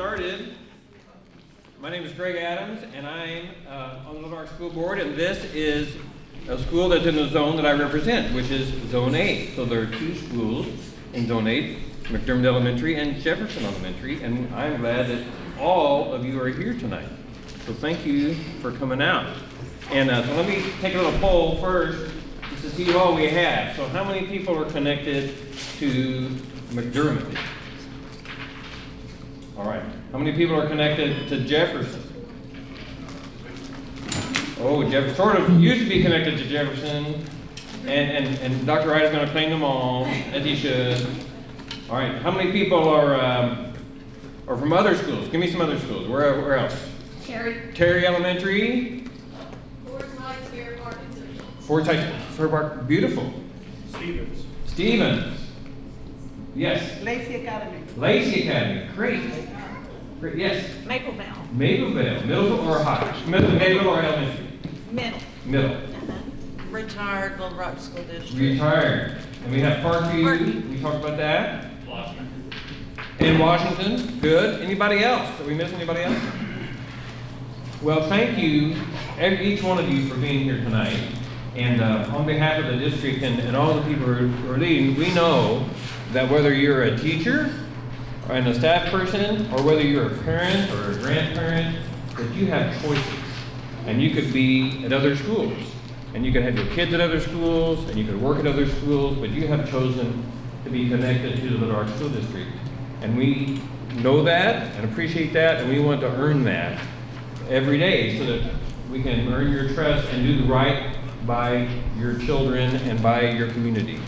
started. My name is Greg Adams, and I'm on the Little Rock School Board, and this is a school that's in the zone that I represent, which is Zone 8. So there are two schools in Zone 8, McDermott Elementary and Jefferson Elementary, and I'm glad that all of you are here tonight. So thank you for coming out. And so let me take a little poll first, just to see who all we have. So how many people are connected to McDermott? All right. How many people are connected to Jefferson? Oh, Jefferson sort of used to be connected to Jefferson, and Dr. Wright is going to claim them all, as he should. All right. How many people are from other schools? Give me some other schools. Where else? Terry Elementary. Forsyth Heights, Fair Park, and Central. Forsyth Heights, Fair Park. Beautiful. Stevens. Yes. Lacey Academy. Lacey Academy. Great. Great. Yes. Mapleville. Mapleville. Middle or high? Middle or elementary? Middle. Retired Little Rock School District. Retired. And we have Parkview. We talked about that. In Washington. Good. Anybody else? Did we miss anybody else? Well, thank you, each one of you, for being here tonight. And on behalf of the district and all the people who are leading, we know that whether you're a teacher or a staff person, or whether you're a parent or a grandparent, that you have choices. And you could be at other schools. And you could have your kids at other schools, and you could work at other schools, but you have chosen to be connected to the Little Rock School District. And we know that and appreciate that, and we want to earn that every day so that we can earn your trust and do the right by your children and by your community.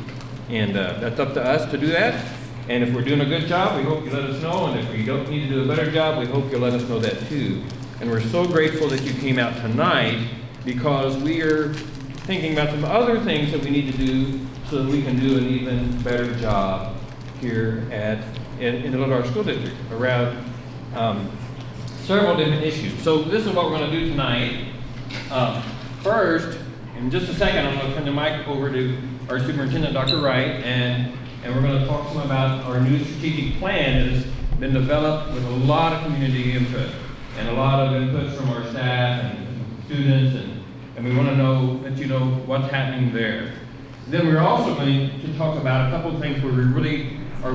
And that's up to us to do that. And if we're doing a good job, we hope you let us know. And if we don't need to do a better job, we hope you'll let us know that too. And we're so grateful that you came out tonight, because we are thinking about some other things that we need to do so that we can do an even better job here in the Little Rock School District around several different issues. So this is what we're going to do tonight. First, in just a second, I'm going to turn the mic over to our superintendent, Dr. Wright, and we're going to talk to him about our new strategic plan that has been developed with a lot of community input and a lot of input from our staff and students, and we want to let you know what's happening there. Then we're also going to talk about a couple of things where we really are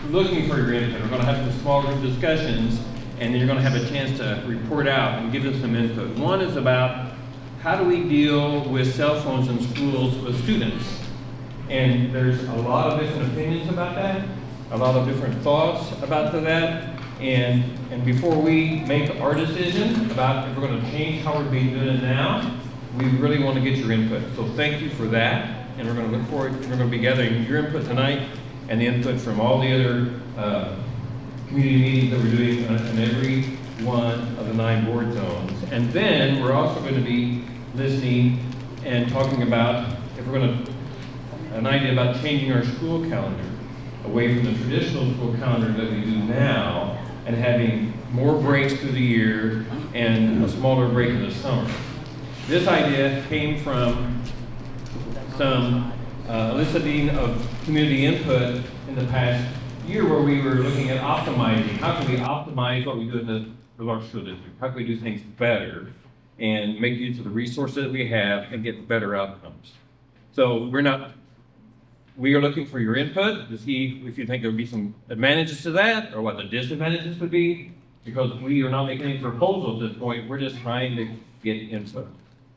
looking for your input. We're going to have some small group discussions, and then you're going to have a chance to report out and give us some input. One is about how do we deal with cell phones in schools with students? And there's a lot of different opinions about that, a lot of different thoughts about that. And before we make our decision about if we're going to change how we're doing it now, we really want to get your input. So thank you for that. And we're going to look forward, we're going to be gathering your input tonight and the input from all the other community meetings that we're doing in every one of the 9 board zones. And then we're also going to be listening and talking about if we're going to, an idea about changing our school calendar away from the traditional school calendar that we do now and having more breaks through the year and a smaller break in the summer. This idea came from some eliciting of community input in the past year, where we were looking at optimizing. How can we optimize what we do in the Little Rock School District? How can we do things better and make use of the resources that we have and get better outcomes? So we are looking for your input to see if you think there would be some advantages to that or what the disadvantages would be, because we are not making any proposals at this point. We're just trying to get input.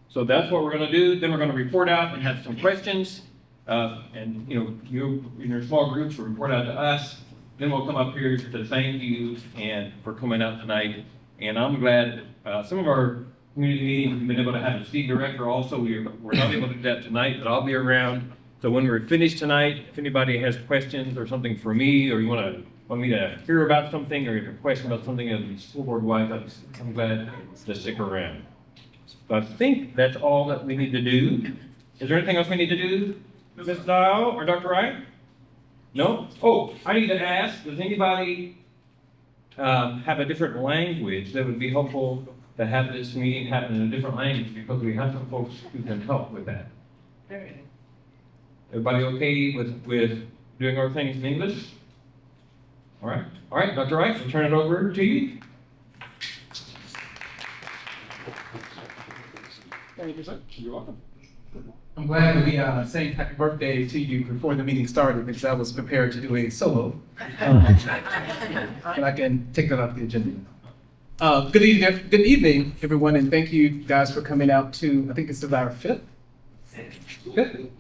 So that's what we're going to do. Then we're going to report out and have some questions. And you in your small groups will report out to us. Then we'll come up here to thank you and for coming out tonight. And I'm glad some of our community meetings we've been able to have a seat director also. We're not able to do that tonight, but I'll be around. So when we're finished tonight, if anybody has questions or something for me, or you want me to hear about something, or you have a question about something of the school board wise, I'm glad to stick around. So I think that's all that we need to do. Is there anything else we need to do, Ms. Dial or Dr. Wright? No? Oh, I need to ask, does anybody have a different language that would be helpful to have this meeting happen in a different language, because we have some folks who can help with that? Everybody okay with doing our things in English? All right, Dr. Wright, we'll turn it over to you. Thank you, sir. You're welcome. I'm glad to be saying happy birthday to you before the meeting started because I was prepared to do a solo. But I can take that off the agenda. Good evening, everyone, and thank you guys for coming out to, I think it's our 5th? Good.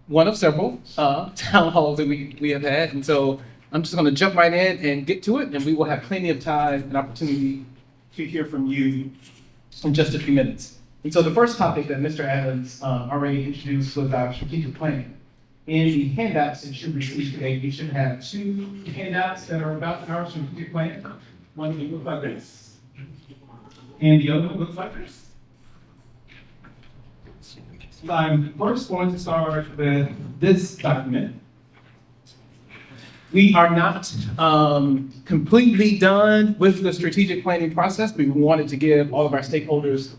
One of several town halls that we have had, and so I'm just gonna jump right in and get to it, and we will have plenty of time and opportunity to hear from you in just a few minutes. And so the first topic that Mr. Adams already introduced was our strategic plan. In the handouts that you received today, you should have 2 handouts that are about our strategic plan. One will look like this, and the other one looks like this. So I'm first going to start with this document. We are not completely done with the strategic planning process. We wanted to give all of our stakeholders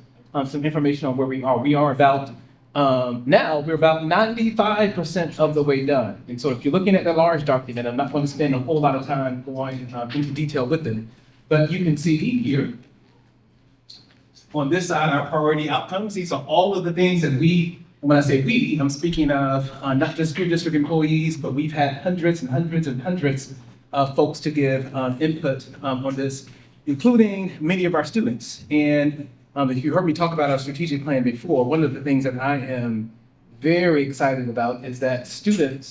some information on where we are. We are about, now we're about 95% of the way done. And so if you're looking at the large document, I'm not going to spend a whole lot of time going into detail with it, but you can see here, on this side, our priority outcomes. These are all of the things that we, when I say we, I'm speaking of not just school district employees, but we've had hundreds and hundreds and hundreds of folks to give input on this, including many of our students. And if you heard me talk about our strategic plan before, one of the things that I am very excited about is that student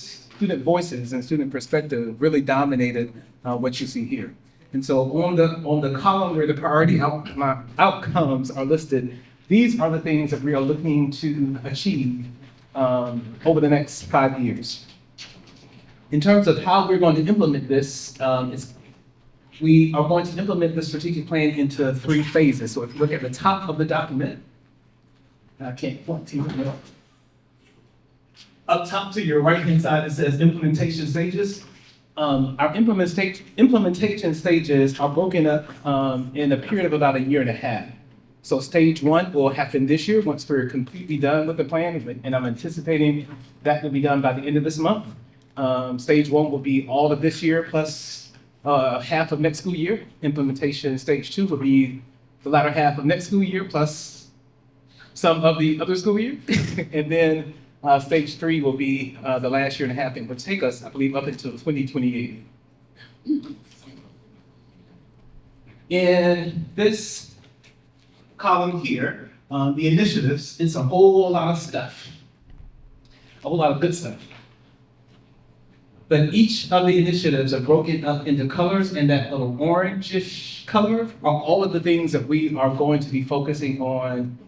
voices and student perspective really dominated what you see here. And so on the column where the priority outcomes are listed, these are the things that we are looking to achieve over the next 5 years. In terms of how we're going to implement this, we are going to implement the strategic plan into 3 phases. So if you look at the top of the document, I can't point to you. Up top to your right-hand side, it says implementation stages. Our implementation stages are broken up in a period of about 1.5 years. So stage 1 will happen this year once we're completely done with the plan, and I'm anticipating that will be done by the end of this month. Stage 1 will be all of this year plus half of next school year. Implementation stage 2 will be the latter half of next school year plus some of the other school year. And then stage 3 will be the last 1.5 years, and will take us, I believe, up until 2028. In this column here, the initiatives, it's a whole lot of stuff, a whole lot of good stuff. But each of the initiatives are broken up into colors, and that little orangish color are all of the things that we are going to be focusing on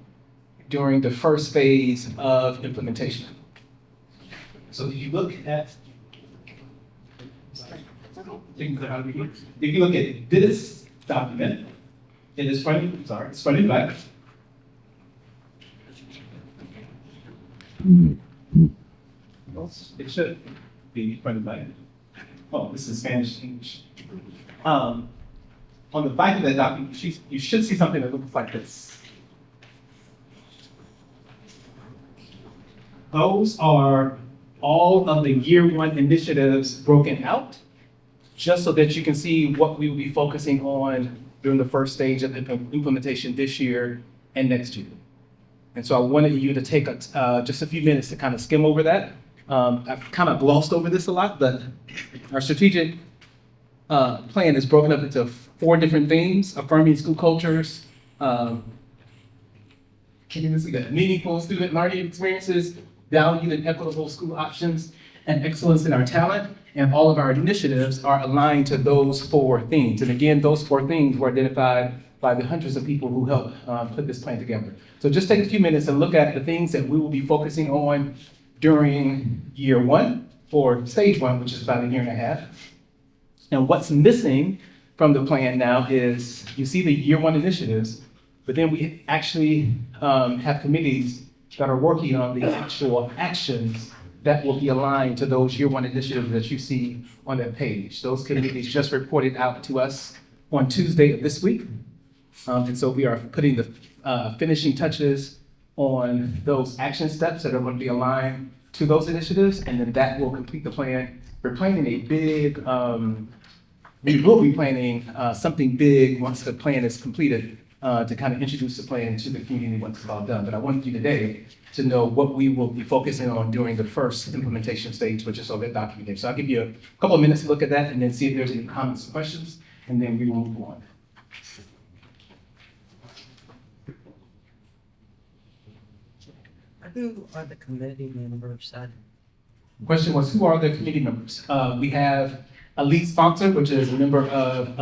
during the first phase of implementation. So if you look at, this document, it is it's front and back. It should be front and back. Oh, this is Spanish English. On the back of that document, you should see something that looks like this. Those are all of the year 1 initiatives broken out, just so that you can see what we will be focusing on during the first stage of implementation this year and next year. And so I wanted you to take just a few minutes to kind of skim over that. I've kind of glossed over this a lot, but our strategic plan is broken up into 4 different themes: affirming school cultures, meaningful student learning experiences, value and equitable school options, and excellence in our talent. And all of our initiatives are aligned to those 4 themes. And again, those 4 themes were identified by the hundreds of people who helped put this plan together. So just take a few minutes and look at the things that we will be focusing on during year 1, or stage 1, which is about 1.5 years. And what's missing from the plan now is, you see the year 1 initiatives, but then we actually have committees that are working on the actual actions that will be aligned to those year 1 initiatives that you see on that page. Those committees just reported out to us on Tuesday of this week. And so we are putting the finishing touches on those action steps that are going to be aligned to those initiatives, and then that will complete the plan we're planning a big, we will be planning something big once the plan is completed to kind of introduce the plan to the community once it's all done. But I wanted you today to know what we will be focusing on during the first implementation stage, which is over at documentation. So I'll give you a couple of minutes to look at that and then see if there's any comments or questions, and then we will move on. Who are the committee members? Question was, who are the committee members? We have a lead sponsor, which is a member of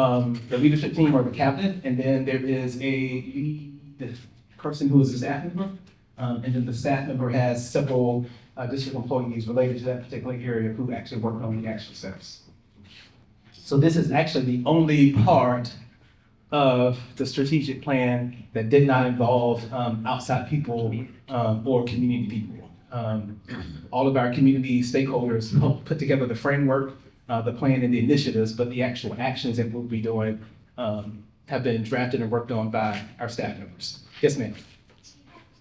the leadership team or the cabinet, and then there is a lead person who is a staff member. And then the staff member has several district employees related to that particular area who actually work on the actual steps. So this is actually the only part of the strategic plan that did not involve outside people or community people. All of our community stakeholders helped put together the framework, the plan and the initiatives, but the actual actions that we'll be doing have been drafted and worked on by our staff members. Yes, ma'am.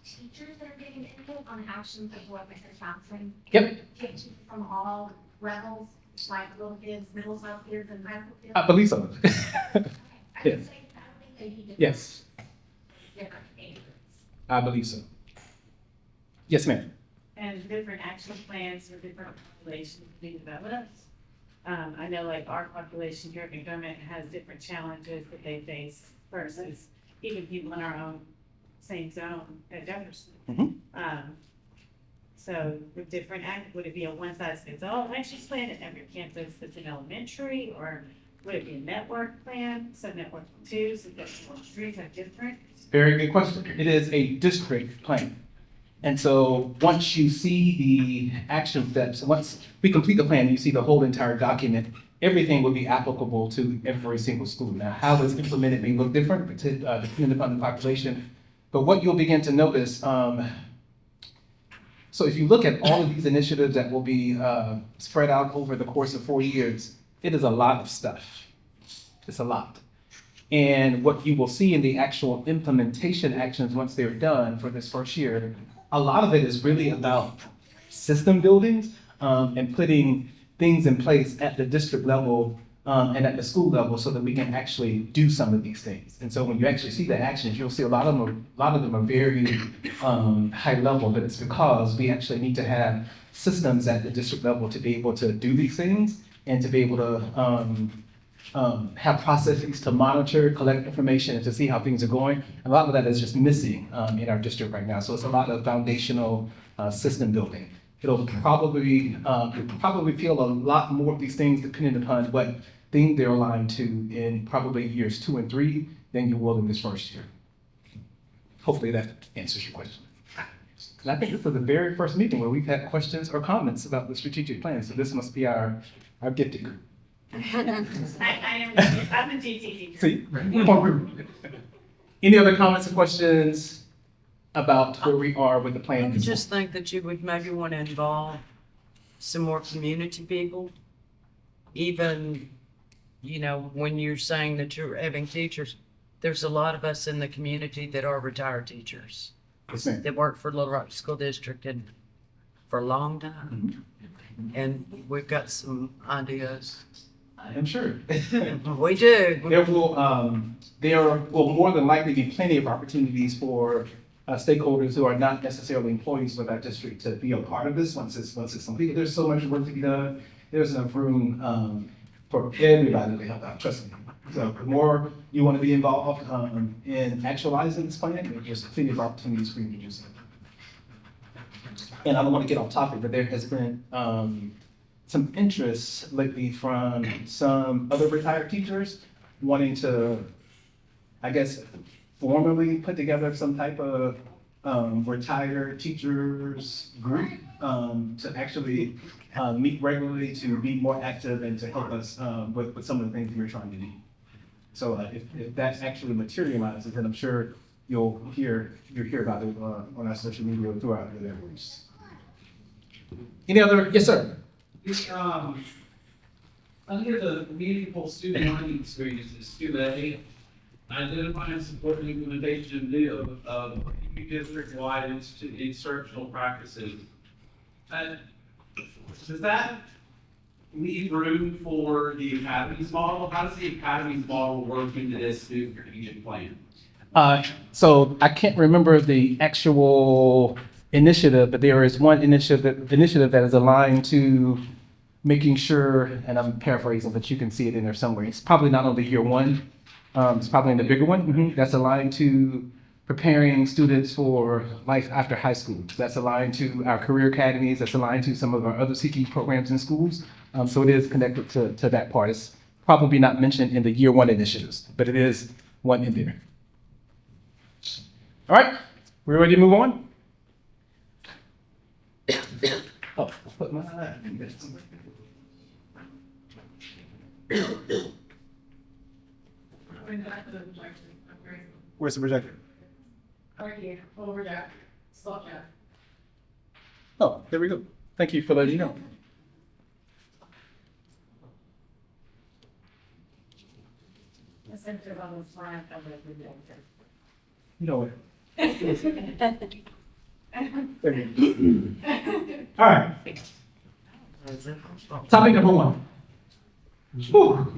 Teachers that are getting input on actions of what Mr. Johnson. Yep, Teachers from all levels, like little kids, middle school kids, and high school kids. I believe so. I yes. would say, I don't think they need to. Yes, Different age groups. I believe so. Yes, ma'am. And different action plans for different populations being developed. I know like our population here at McDermott has different challenges that they face versus even people in our own same zone at Jefferson. Mhm. So with different would it be a one size fits all action plan at every campus that's in elementary, or would it be a network plan? So network two, so that streets are different. Very good question. It is a district plan. And so once you see the action steps, once we complete the plan, you see the whole entire document, everything will be applicable to every single school. Now, how it's implemented may look different, depending upon the population. But what you'll begin to notice, so if you look at all of these initiatives that will be spread out over the course of 4 years, it is a lot of stuff. It's a lot. And what you will see in the actual implementation actions once they're done for this first year, a lot of it is really about system buildings and putting things in place at the district level and at the school level so that we can actually do some of these things. And so when you actually see the actions, you'll see a lot of them are very high level, but it's because we actually need to have systems at the district level to be able to do these things and to be able to have processes to monitor, collect information, and to see how things are going. A lot of that is just missing in our district right now. So it's a lot of foundational system building. You'll probably feel a lot more of these things depending upon what thing they're aligned to in probably years 2 and 3 than you will in this first year. Hopefully that answers your question. And I think this is the very first meeting where we've had questions or comments about the strategic plan. So this must be our gifted group. I'm a GTD. See? Any other comments or questions about where we are with the I plan? would just think that you would maybe want to involve some more community people. Even, when you're saying that you're having teachers, there's a lot of us in the community that are retired teachers Yes, ma'am. that work for Little Rock School District and for a long time. And we've got some ideas. I am sure. We do. There will more than likely be plenty of opportunities for stakeholders who are not necessarily employees with our district to be a part of this once it's completed. There's so much work to be done. There's enough room for everybody to help out, trust me. So the more you want to be involved in actualizing this plan, there's plenty of opportunities for you to do so. And I don't want to get off topic, but there has been some interest lately from some other retired teachers wanting to, I guess, formally put together some type of retired teachers group to actually meet regularly, to be more active and to help us with some of the things we're trying to do. So if that actually materializes, then I'm sure you'll hear about it on our social media throughout the efforts. Any other? Yes, sir. Under the meaningful student learning experiences, 2A, identify and support the implementation of district-wide instructional practices. Does that leave room for the academies model? How does the academies model work into this new strategic plan? So I can't remember the actual initiative, but there is one initiative that is aligned to making sure, and I'm paraphrasing, but you can see it in there somewhere. It's probably not on the year one. It's probably in the bigger one. That's aligned to preparing students for life after high school. That's aligned to our career academies. That's aligned to some of our other CTE programs in schools. So it is connected to that part. It's probably not mentioned in the year one initiatives, but it is one in there. All right, we're ready to move on? Oh, I'll put my Where's the projector? Right here, over there, stop there. Oh, there we go. Thank you for letting me know. The center on the slide of the projector. You know what? There you go. All right. Topic number one. Whew.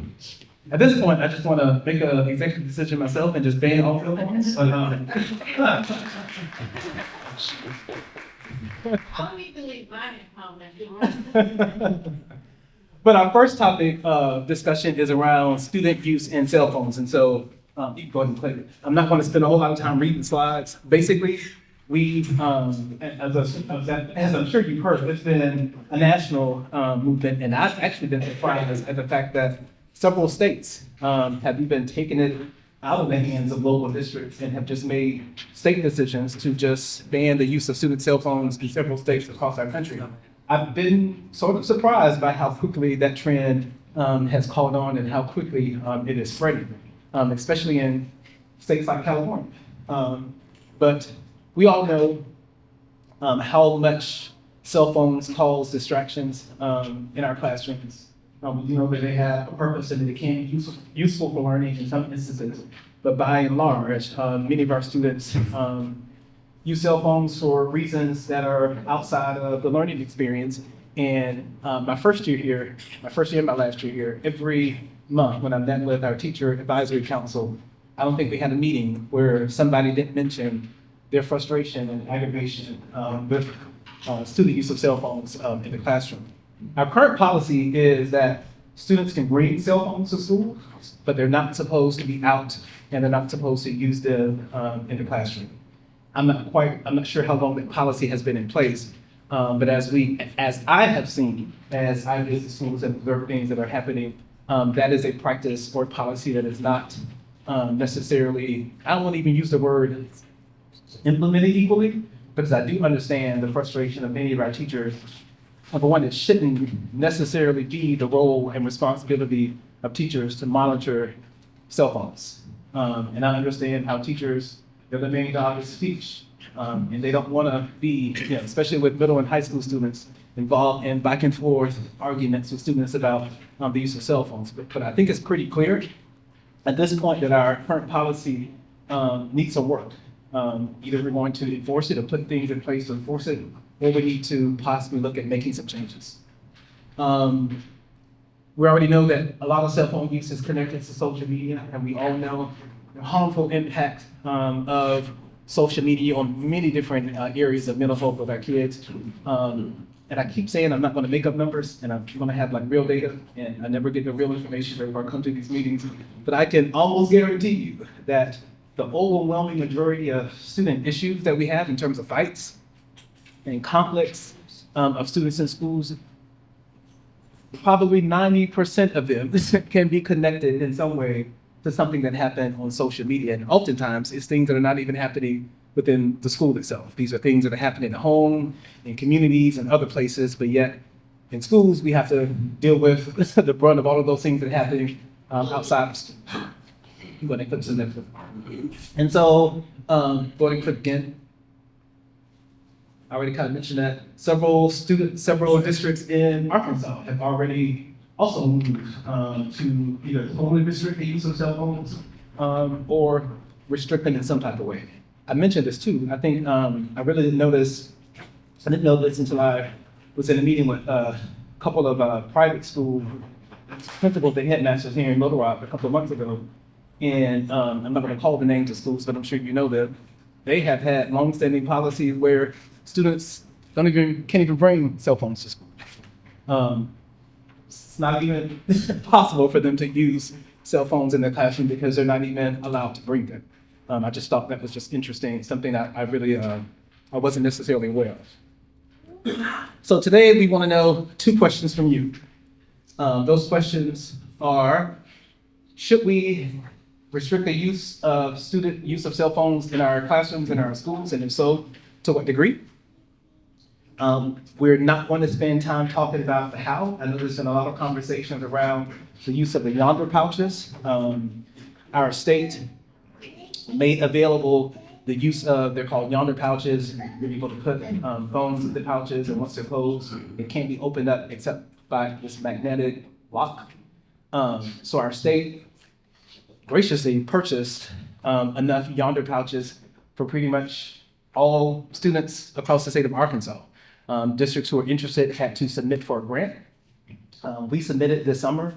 At this point, I just want to make an executive decision myself and just ban all cell phones. I'll need to leave mine at home if you want. But our first topic of discussion is around student use in cell phones. And so you can go ahead and click it. I'm not going to spend a whole lot of time reading slides. Basically, we, as I'm sure you've heard, it's been a national movement. And I've actually been surprised at the fact that several states have even taken it out of the hands of local districts and have just made state decisions to just ban the use of student cell phones in several states across our country. I've been sort of surprised by how quickly that trend has caught on and how quickly it is spreading, especially in states like California. But we all know how much cell phones cause distractions in our classrooms. We know that they have a purpose and that they can be useful for learning in some instances. But by and large, many of our students use cell phones for reasons that are outside of the learning experience. And my first year and my last year here, every month when I met with our teacher advisory council, I don't think we had a meeting where somebody didn't mention their frustration and aggravation with student use of cell phones in the classroom. Our current policy is that students can bring cell phones to school, but they're not supposed to be out and they're not supposed to use them in the classroom. I'm not sure how long that policy has been in place, but as I have seen, as I visit schools and observe things that are happening, that is a practice or policy that is not necessarily, I don't want to even use the word implemented equally, because I do understand the frustration of many of our teachers. Number one, it shouldn't necessarily be the role and responsibility of teachers to monitor cell phones. And I understand how teachers, their main job is to teach. And they don't want to be, especially with middle and high school students, involved in back and forth arguments with students about the use of cell phones. But I think it's pretty clear at this point that our current policy needs some work. Either we're going to enforce it or put things in place to enforce it, or we need to possibly look at making some changes. We already know that a lot of cell phone use is connected to social media, and we all know the harmful impact of social media on many different areas of mental health with our kids. And I keep saying I'm not going to make up numbers, and I'm going to have like real data, and I never get the real information if I come to these meetings. But I can almost guarantee you that the overwhelming majority of student issues that we have in terms of fights and conflicts of students in schools, probably 90% of them can be connected in some way to something that happened on social media. And oftentimes it's things that are not even happening within the school itself. These are things that are happening at home, in communities and other places, but yet in schools we have to deal with the brunt of all of those things that are happening outside of school. I'm going to click to the next one. And so, going to click again. I already kind of mentioned that several districts in Arkansas have already also moved to either totally restrict the use of cell phones or restrict them in some type of way. I mentioned this too. I think I really didn't know this. I didn't know this until I was in a meeting with couple of private school principals and headmasters here in Little Rock a couple of months ago. And I'm not going to call the names of schools, but I'm sure you know them. They have had longstanding policies where students can't even bring cell phones to school. It's not even possible for them to use cell phones in their classroom because they're not even allowed to bring them. I just thought that was just interesting, something that I really I wasn't necessarily aware of. So today we want to know 2 questions from you. Those questions are, should we restrict the use of cell phones in our classrooms, in our schools, and if so, to what degree? We're not going to spend time talking about the how. I know there's been a lot of conversations around the use of the Yonder pouches. Our state made available the use of, they're called Yonder pouches. You're able to put phones in the pouches, and once they're closed, it can't be opened up except by this magnetic lock. So our state graciously purchased enough Yonder pouches for pretty much all students across the state of Arkansas. Districts who are interested had to submit for a grant. We submitted this summer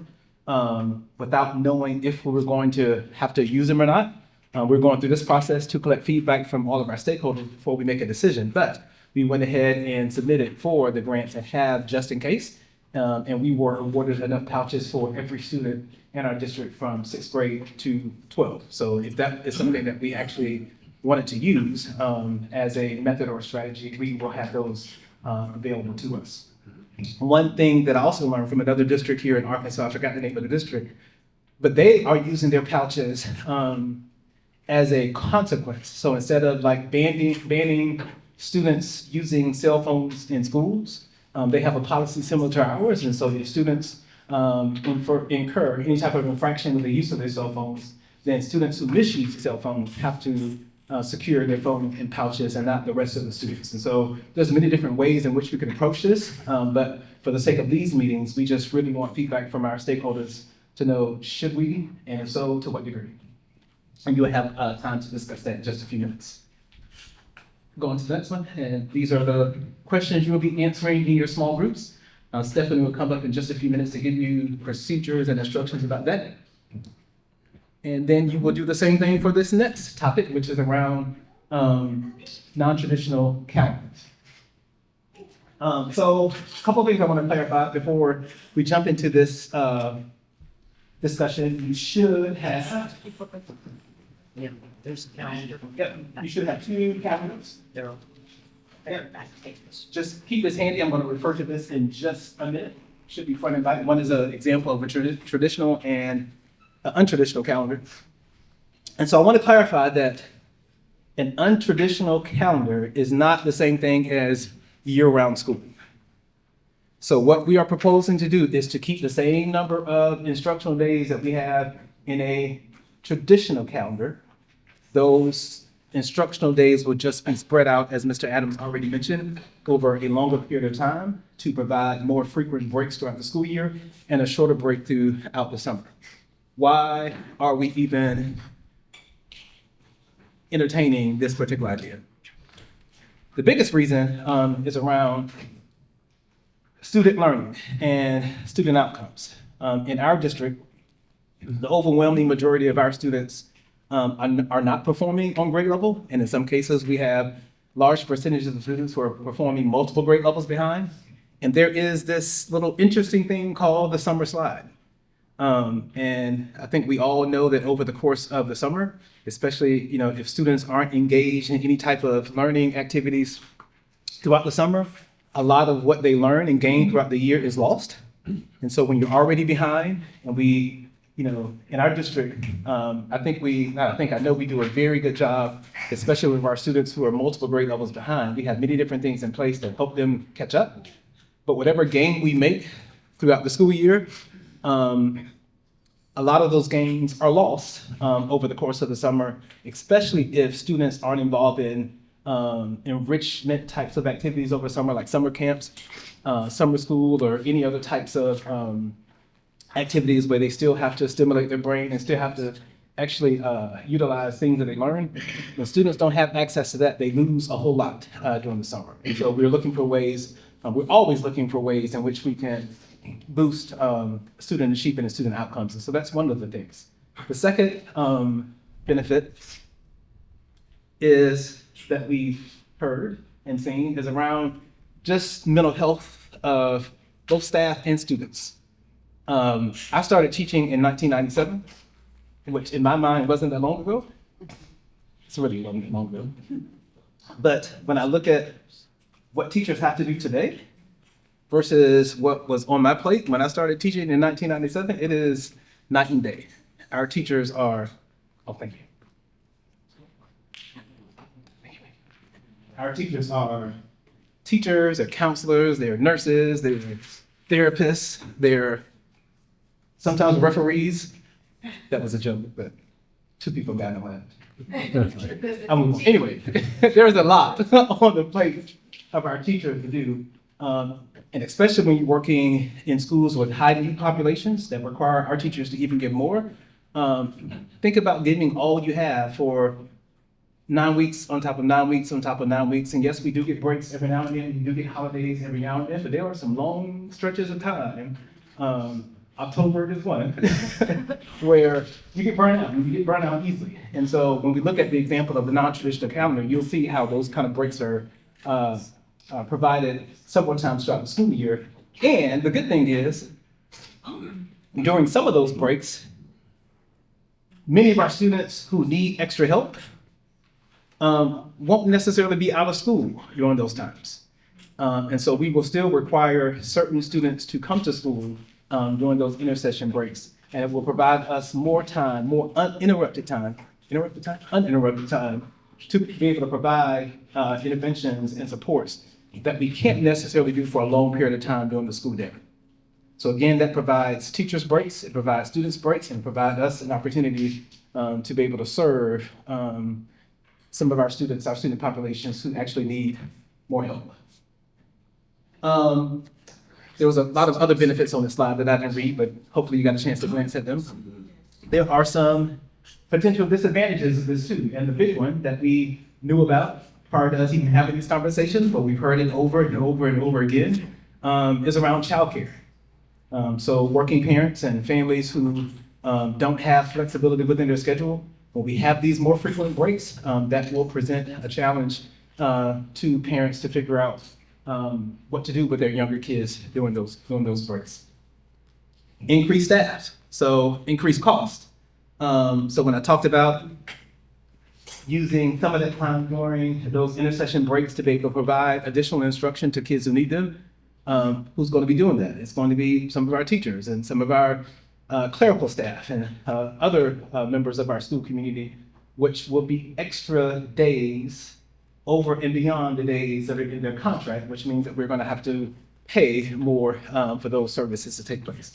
without knowing if we were going to have to use them or not. We're going through this process to collect feedback from all of our stakeholders before we make a decision, but we went ahead and submitted for the grant to have just in case. And we were awarded enough pouches for every student in our district from 6th grade to 12. So if that is something that we actually wanted to use as a method or strategy, we will have those available to us. One thing that I also learned from another district here in Arkansas, I forgot the name of the district, but they are using their pouches as a consequence. So instead of like banning students using cell phones in schools, they have a policy similar to ours. And so if students incur any type of infraction with the use of their cell phones, then students who misuse cell phones have to secure their phone in pouches and not the rest of the students. And so there's many different ways in which we can approach this, but for the sake of these meetings, we just really want feedback from our stakeholders to know, should we, and if so, to what degree? And you'll have time to discuss that in just a few minutes. Go on to the next one, and these are the questions you will be answering in your small groups. Stephanie will come up in just a few minutes to give you procedures and instructions about that. And then you will do the same thing for this next topic, which is around non-traditional calendars. So a couple of things I want to clarify before we jump into this discussion. You should have, Yeah, there's a calendar. you should have 2 calendars. There. Just keep this handy. I'm going to refer to this in just a minute. Should be front and back. One is an example of a traditional and an untraditional calendar. And so I want to clarify that an untraditional calendar is not the same thing as year-round school. So what we are proposing to do is to keep the same number of instructional days that we have in a traditional calendar. Those instructional days will just be spread out, as Mr. Adams already mentioned, over a longer period of time to provide more frequent breaks throughout the school year and a shorter break throughout the summer. Why are we even entertaining this particular idea? The biggest reason is around student learning and student outcomes. In our district, the overwhelming majority of our students are not performing on grade level, and in some cases we have large percentages of students who are performing multiple grade levels behind. And there is this little interesting thing called the summer slide. And I think we all know that over the course of the summer, especially if students aren't engaged in any type of learning activities throughout the summer, a lot of what they learn and gain throughout the year is lost. And so when you're already behind, and we, in our district, I know we do a very good job, especially with our students who are multiple grade levels behind. We have many different things in place to help them catch up. But whatever gain we make throughout the school year, a lot of those gains are lost over the course of the summer, especially if students aren't involved in enrichment types of activities over summer, like summer camps, summer school, or any other types of activities where they still have to stimulate their brain and still have to actually utilize things that they learn. When students don't have access to that, they lose a whole lot during the summer. And so we're looking for ways We're always looking for ways in which we can boost student achievement and student outcomes. And so that's one of the things. The second benefit is that we've heard and seen is around just mental health of both staff and students. I started teaching in 1997, which in my mind wasn't that long ago. It's really wasn't that long ago. But when I look at what teachers have to do today versus what was on my plate when I started teaching in 1997, it is night and day. Our teachers are, oh, thank you. Our teachers are teachers, they're counselors, they're nurses, they're therapists, they're sometimes referees. That was a joke, but 2 people got no laugh. Anyway, there's a lot on the plate of our teachers to do. And especially when you're working in schools with high need populations that require our teachers to even give more. Think about giving all you have for 9 weeks on top of 9 weeks on top of 9 weeks. And yes, we do get breaks every now and then. We do get holidays every now and then, but there are some long stretches of time. October is one where you get burned out. You get burned out easily. And so when we look at the example of the non-traditional calendar, you'll see how those kind of breaks are provided several times throughout the school year. And the good thing is, during some of those breaks, many of our students who need extra help won't necessarily be out of school during those times. And so we will still require certain students to come to school during those intersession breaks. And it will provide us more time, more uninterrupted time to be able to provide interventions and supports that we can't necessarily do for a long period of time during the school day. So again, that provides teachers breaks, it provides students breaks, and it provides us an opportunity to be able to serve some of our students, our student populations who actually need more help. There was a lot of other benefits on this slide that I didn't read, but hopefully you got a chance to glance at them. There are some potential disadvantages of this too, and the big one that we knew about prior to us even having these conversations, but we've heard it over and over and over again, is around childcare. So working parents and families who don't have flexibility within their schedule, when we have these more frequent breaks, that will present a challenge to parents to figure out what to do with their younger kids during those breaks. Increased staff, so increased cost. So when I talked about using some of that time during those intersession breaks to be able to provide additional instruction to kids who need them, who's going to be doing that? It's going to be some of our teachers and some of our clerical staff and other members of our school community, which will be extra days over and beyond the days that are in their contract, which means that we're going to have to pay more for those services to take place.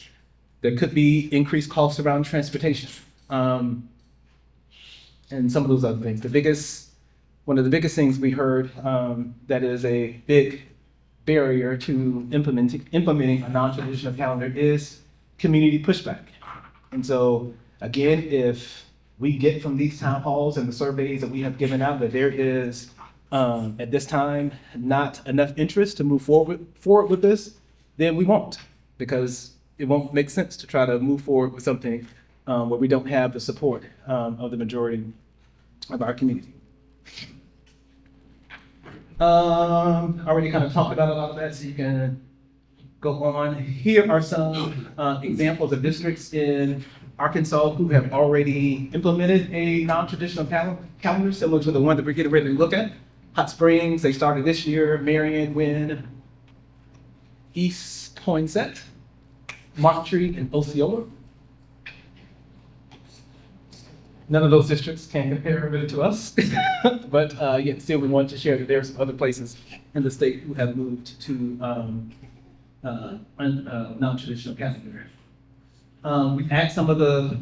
There could be increased costs around transportation and some of those other things. One of the biggest things we heard that is a big barrier to implementing a non-traditional calendar is community pushback. And so again, if we get from these town halls and the surveys that we have given out that there is at this time not enough interest to move forward with this, then we won't, because it won't make sense to try to move forward with something where we don't have the support of the majority of our community. I already kind of talked about a lot of that, so you can go on. Here are some examples of districts in Arkansas who have already implemented a non-traditional calendar similar to the one that we're getting ready to look at. Hot Springs, they started this year. Marion, Wynn, East Poinsett, Montgomery, and Osceola. None of those districts can compare really to us, but yet still we want to share that there are some other places in the state who have moved to non-traditional calendar. We've asked some of the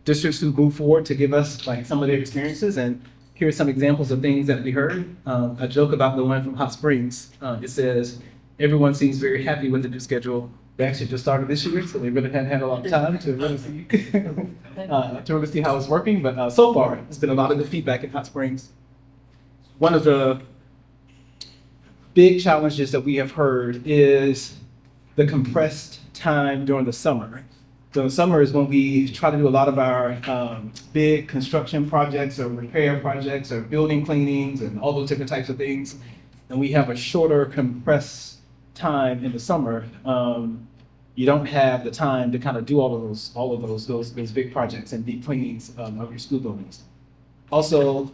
districts who moved forward to give us like some of their experiences, and here are some examples of things that we heard. A joke about the one from Hot Springs. It says, everyone seems very happy with the new schedule. They actually just started this year, so they really hadn't had a lot of time to really see how it's working. But so far, there's been a lot of good feedback in Hot Springs. One of the big challenges that we have heard is the compressed time during the summer. So the summer is when we try to do a lot of our big construction projects or repair projects or building cleanings and all those different types of things. And we have a shorter compressed time in the summer. You don't have the time to kind of do all of those big projects and deep cleanings of your school buildings. Also,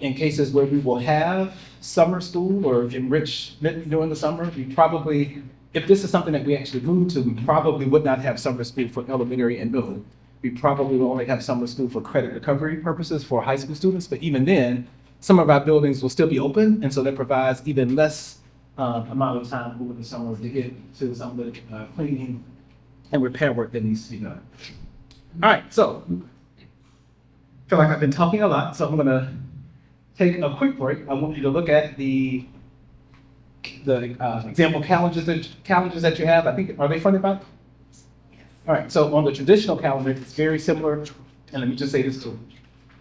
in cases where we will have summer school or enrichment during the summer, we probably, if this is something that we actually move to, we probably would not have summer school for elementary and middle. We probably will only have summer school for credit recovery purposes for high school students, but even then, some of our buildings will still be open, and so that provides even less amount of time over the summer to get to some of the cleaning and repair work that needs to be done. All right, so I feel like I've been talking a lot, so I'm gonna take a quick break. I want you to look at the example calendars that you have. I think, are they funded by? All right, so on the traditional calendar, it's very similar, and let me just say this too.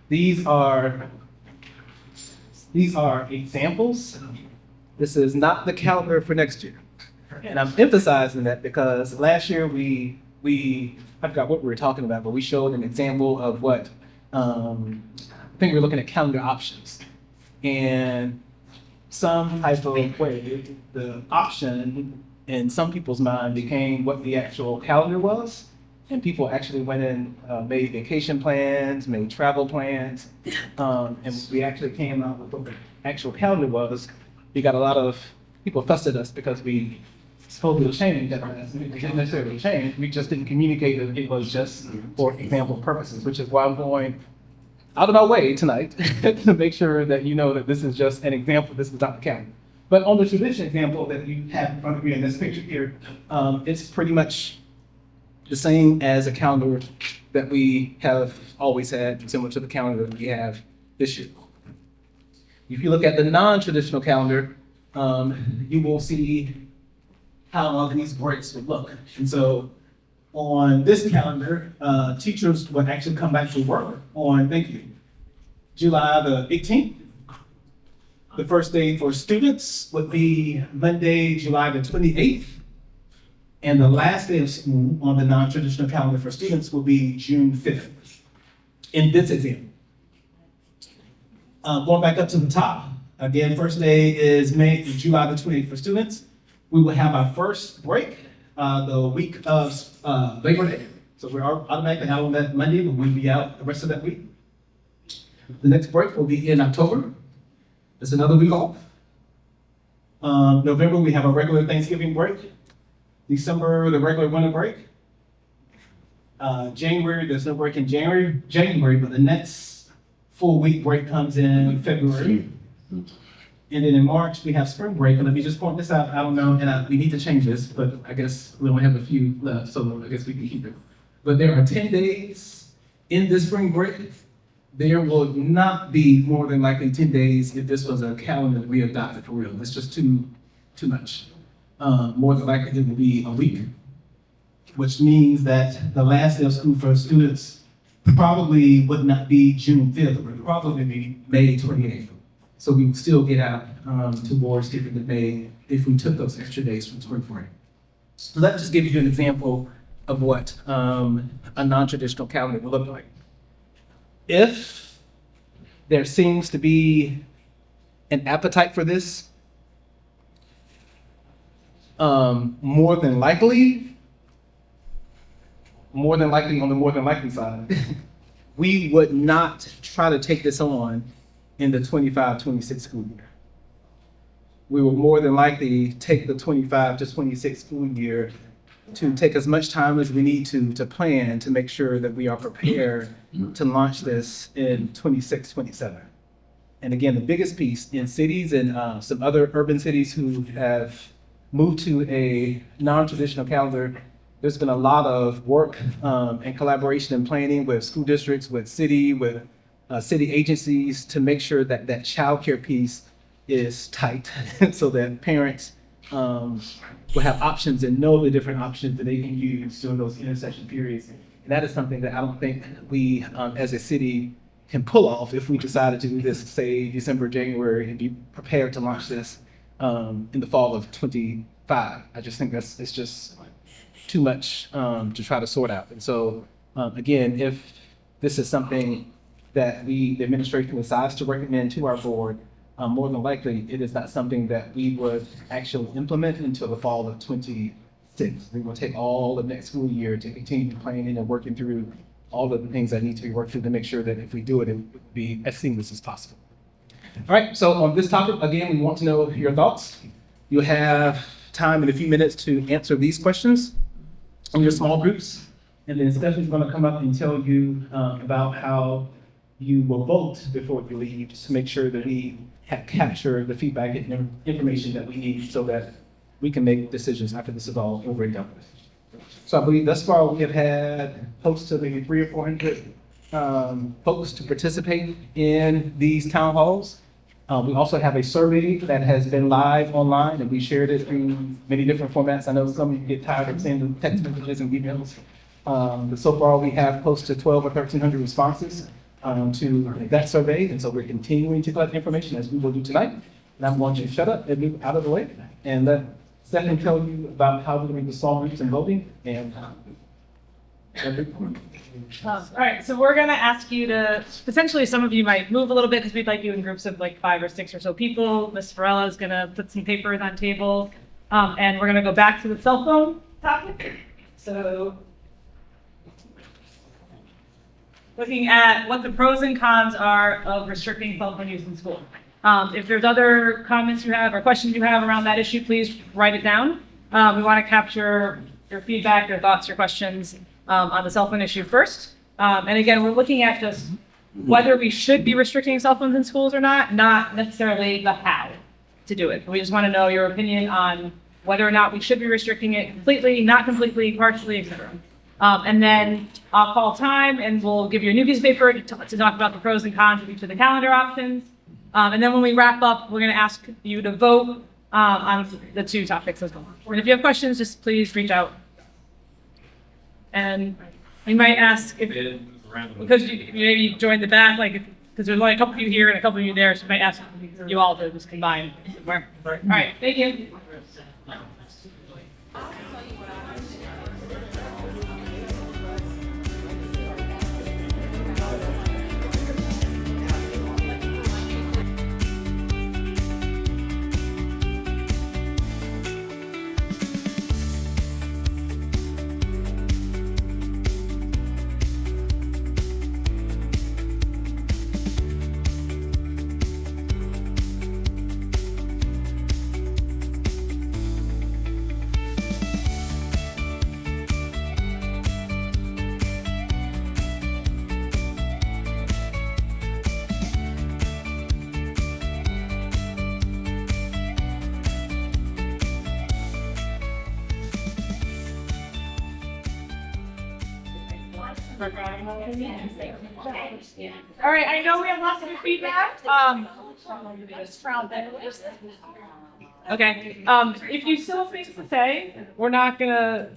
These are examples. This is not the calendar for next year. And I'm emphasizing that because last year I forgot what we were talking about, but we showed an example of what, I think we were looking at calendar options. And some type of way, the option in some people's mind became what the actual calendar was. And people actually went and made vacation plans, made travel plans. And we actually came out with what the actual calendar was. We got a lot of people fussed at us because we supposedly changed that. We didn't necessarily change. We just didn't communicate that it was just for example purposes, which is why I'm going out of my way tonight to make sure that you know that this is just an example. This is not the calendar. But on the traditional example that you have in front of you in this picture here, it's pretty much the same as a calendar that we have always had, similar to the calendar that we have this year. If you look at the non-traditional calendar, you will see how these breaks would look. And so on this calendar, teachers would actually come back to work on, thank you, July the 18th. The first day for students would be Monday, July the 28th. And the last day of school on the non-traditional calendar for students will be June 5th. In this example. Going back up to the top, again, first day is July the 28th for students. We will have our first break the week of Labor Day. So we're automatically out on that Monday, but we'll be out the rest of that week. The next break will be in October. It's another week off. November, we have a regular Thanksgiving break. December, the regular winter break. January, there's no break in January, but the next full week break comes in February. And then in March, we have spring break. And let me just point this out. I don't know, and we need to change this, but I guess we only have a few left, so I guess we can keep it. But there are 10 days in this spring break. There will not be more than likely 10 days if this was a calendar we adopted for real. It's just too much. More than likely it will be a week, which means that the last day of school for students probably would not be June 5th, it would probably be May 28th. So we would still get out towards the end of May if we took those extra days from spring break. So that just gives you an example of what a non-traditional calendar would look like. If there seems to be an appetite for this, more than likely on the more than likely side, we would not try to take this on in the 25-26 school year. We will more than likely take the 25 to 26 school year to take as much time as we need to plan to make sure that we are prepared to launch this in 26, 27. And again, the biggest piece in cities and some other urban cities who have moved to a non-traditional calendar, there's been a lot of work and collaboration and planning with school districts, with city agencies to make sure that that childcare piece is tight so that parents will have options and know the different options that they can use during those intersection periods. And that is something that I don't think we as a city can pull off if we decided to do this, say, December, January, and be prepared to launch this in the fall of 25. I just think it's just too much to try to sort out. And so, again, if this is something that the administration decides to recommend to our board, more than likely, it is not something that we would actually implement until the fall of 26. We will take all of next school year to continue planning and working through all of the things that need to be worked through to make sure that if we do it, it would be as seamless as possible. All right, so on this topic, again, we want to know your thoughts. You'll have time in a few minutes to answer these questions in your small groups. And then Stephanie's going to come up and tell you about how you will vote before you leave, just to make sure that we have captured the feedback and information that we need so that we can make decisions after this is all over and done with. So I believe thus far we have had close to maybe 300 or 400 folks to participate in these town halls. We also have a survey that has been live online, and we shared it in many different formats. I know some of you get tired of seeing the text messages and emails. But so far we have close to 12 or 1,300 responses to that survey, and so we're continuing to collect information as we will do tonight. And I'm going to shut up and move out of the way and let Stephanie tell you about how we're doing the small groups and voting. And all right, so we're gonna ask you to, potentially some of you might move a little bit because we'd like you in groups of like 5 or 6 or so people. Ms. Farella is gonna put some papers on tables, and we're gonna go back to the cell phone topic. So looking at what the pros and cons are of restricting cell phone use in school. If there's other comments you have or questions you have around that issue, please write it down. We want to capture your feedback, your thoughts, your questions on the cell phone issue first. And again, we're looking at just whether we should be restricting cell phones in schools or not necessarily the how to do it. We just want to know your opinion on whether or not we should be restricting it completely, not completely, partially, etc. And then I'll call time and we'll give you a new piece of paper to talk about the pros and cons of each of the calendar options. And then when we wrap up, we're going to ask you to vote on the 2 topics as well. And if you have questions, just please reach out. And we might ask if, because you maybe joined the back, like, because there's only a couple of you here and a couple of you there, so we might ask you all to just combine. All right, thank you. All right, I know we have lots of feedback. Okay, if you still have things to say, we're not gonna,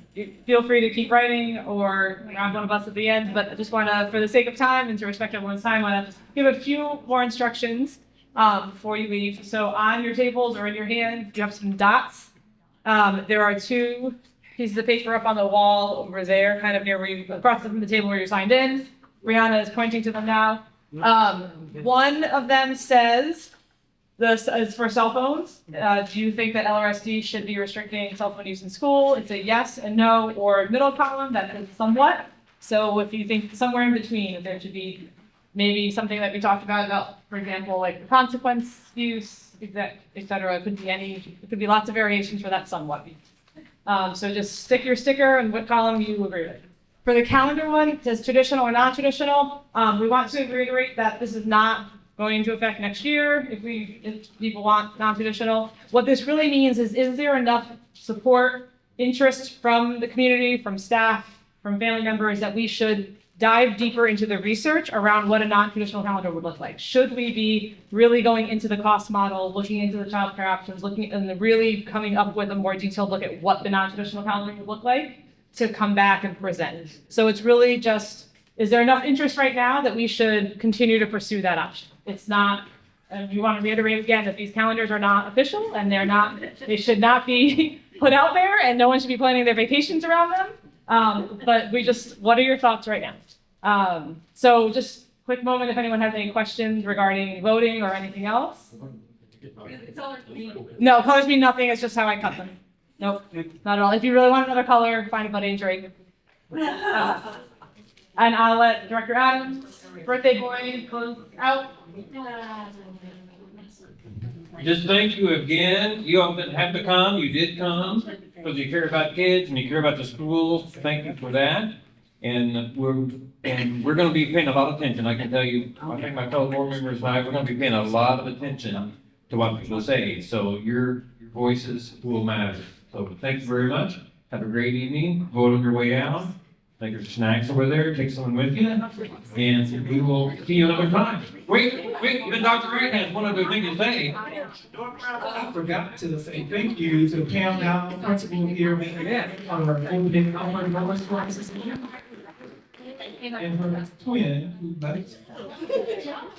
feel free to keep writing or grab one of us at the end, but I just wanna, for the sake of time and to respect everyone's time, wanna give a few more instructions before you leave. So on your tables or in your hand, you have some dots. There are 2 pieces of paper up on the wall over there, kind of near where you, across from the table where you're signed in. Brianna is pointing to them now. One of them says, this is for cell phones. Do you think that LRSD should be restricting cell phone use in school? It's a yes and no, or middle column that is somewhat. So if you think somewhere in between, if there should be maybe something that we talked about, for example, like consequence use, et cetera. It could be lots of variations for that somewhat. So just stick your sticker and what column you agree with. For the calendar one, it says traditional or non-traditional. We want to reiterate that this is not going into effect next year if people want non-traditional. What this really means is there enough support, interest from the community, from staff, from family members that we should dive deeper into the research around what a non-traditional calendar would look like? Should we be really going into the cost model, looking into the child care options, and really coming up with a more detailed look at what the non-traditional calendar would look like to come back and present? So it's really just, is there enough interest right now that we should continue to pursue that option? It's not and we want to reiterate again that these calendars are not official and they should not be put out there, and no one should be planning their vacations around them. But what are your thoughts right now? So just quick moment if anyone has any questions regarding voting or anything else. No, colors mean nothing. It's just how I cut them. Nope, not at all. If you really want another color, find a buddy and drink. And I'll let Director Adams, birthday boy, close out. Just thank you again. You all didn't have to come. You did come because you care about kids and you care about the schools. Thank you for that. And we're going to be paying a lot of attention. I can tell you, I think my fellow board members and I, we're going to be paying a lot of attention to what people say. So your voices will matter. So thank you very much. Have a great evening. Vote on your way out. I think there's snacks over there. Take someone with you. And we will see you another time. Wait, even Dr. Wright has one other thing to say. I forgot to say thank you to Pam now, principal here, on her opening, and her twin, who likes.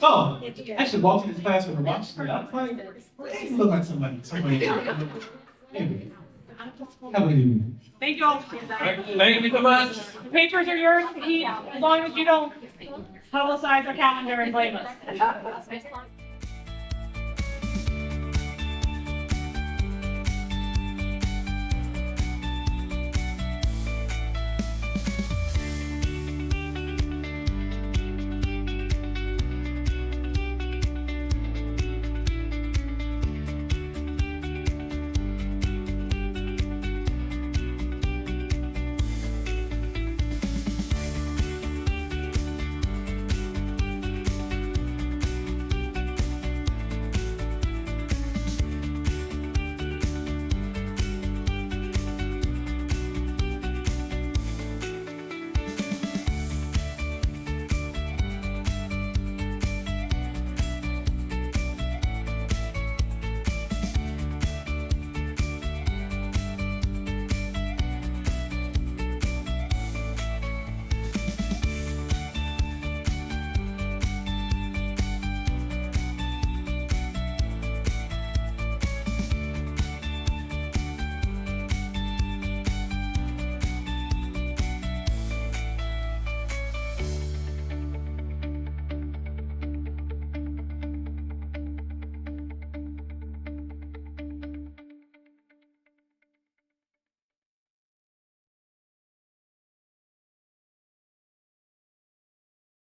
Oh, actually walked in this class with her mom. I was like, you look like somebody. Anyway, have a good evening. Thank you all. Thank you so much. The papers are yours to eat as long as you don't publicize our calendar and blame us.